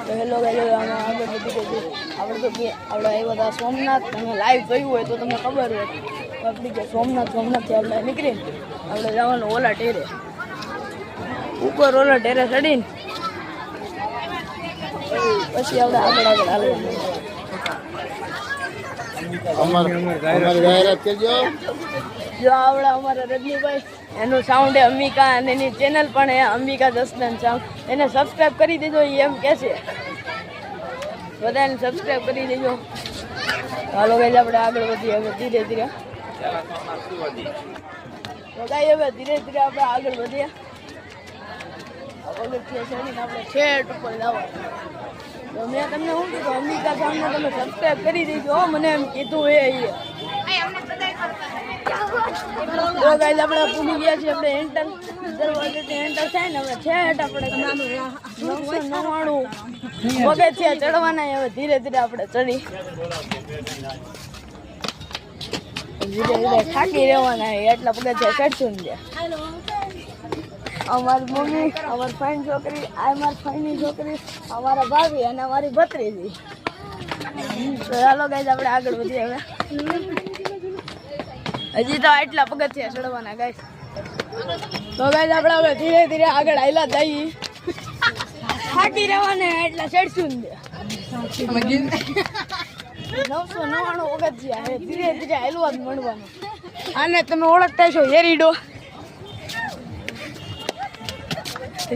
તો hello guys અમે આગળ વધી ગયું આપણે તો આવ્યા હતા સોમનાથ તમે લાઈવ જોયું હોય તો તમને ખબર હોય તો આપણી કે સોમનાથથી આપણે નીકળીને આપણે જવાનું ઓલા ટેરે ઉપર ઓલા ટેરે ચડીને પછી આપણે આગળ હાલવાનું જો આવડા અમારા રજનીભાઈ એનું સાઉન્ડ એ અંબિકા અને એની ચેનલ પણ એ અંબિકા જસદન સાઉન્ડ એને સબસ્ક્રાઈબ કરી દેજો એમ કહે છે બધાને સબસ્ક્રાઈબ કરી દેજો હાલો ગાઈસ આપણે આગળ વધીએ હવે ધીરે ધીરે તો ગાઈસ હવે ધીરે ધીરે આપણે આગળ વધીએ આપણે છેટ ઉપર જવાનું તો મેં તમને શું કીધું અંબિકા સાઉન્ડને તમે સબસ્ક્રાઈબ કરી દેજો મને એમ કીધું એ તો ગાઈસ આપણે પૂરી ગયા છીએ આપણે એન્ટર દરવાજેથી એન્ટર થાય ને હવે છેટ આપણે 999 પગથિયા ચડવાના હવે ધીરે ધીરે આપણે ચડી ધીરે ધીરે થાકી રહેવાના એટલા પગથિયા ચડશું ને અમારી મમ્મી અમારી ફાઈન છોકરી આ મારી ફાઈની છોકરી અમારા ભાભી અને અમારી ભત્રીજી તો ચાલો ગાઈસ આપણે આગળ વધીએ હવે હજી તો આટલા પગથિયા ચડવાના ગાઈસ તો ગાઈસ આપણે હવે ધીરે ધીરે આગળ હાલ્યા જઈએ થાકી રહેવાને એટલા ચડશું ને 999 પગથિયા હવે ધીરે ધીરે હાલવા જ મળવાનું આને તમે ઓળખતા છો હેરીડો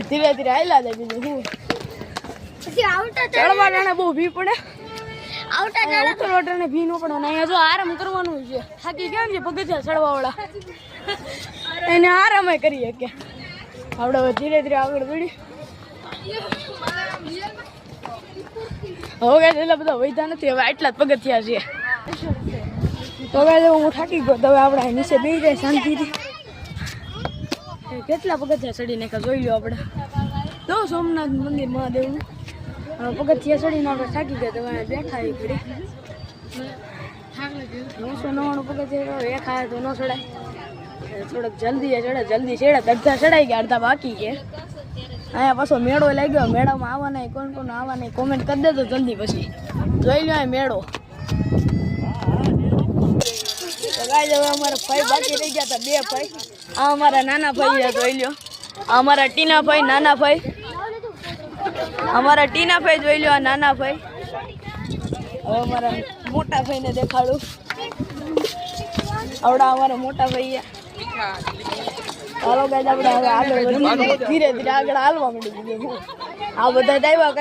ધીરે ધીરે હાલ્યા જાય બીજું શું ચડવાના બહુ ભી પડે ઉતરવાટાને ભી ન પડે ને અહીંયા જો આરામ કરવાનું છે થાકી ગયા છે પગથિયા ચડવાવાળા એને આરામ કરીએ કે આપણે હવે ધીરે ધીરે આગળ વળી હવે એટલા બધા વૈધા નથી હવે આટલા જ પગથિયા છે તો હવે હું થાકી ગયો તો હવે આપણે નીચે બેસી જાય શાંતિથી કેટલા પગથિયા ચડી નાખ્યા જોઈ લો આપણે તો સોમનાથ મંદિર મહાદેવનું પગથિયા ચડીને આપણે થાકી ગયા તમે બેઠા એ ઘડી 999 પગથિયા એક આવે તો ન ચડાય થોડોક જલ્દી ચડે અડધા ચડાઈ ગયા અડધા બાકી છે અહીંયા પાછો મેળો લાગ્યો મેળામાં આવવાના કોણ આવવાના કોમેન્ટ કરી દેજો જલ્દી પછી જોઈ લો આ મેળો ગાઈસ હવે અમારા ભાઈ બાકી રહી ગયા હતા બે ભાઈ આ અમારા નાના ભાઈ જોઈ લો અમારા ટીના ભાઈ નાના ભાઈ અમારા ટીના ભાઈ જોઈ લો આ નાના ભાઈ હવે અમારા મોટા ભાઈને દેખાડું આવડા અમારા મોટા ભાઈ હાલો ગાઈસ આપણે હવે આગળ ધીરે ધીરે આગળ હાલવા માંડી આ બધા આવ્યા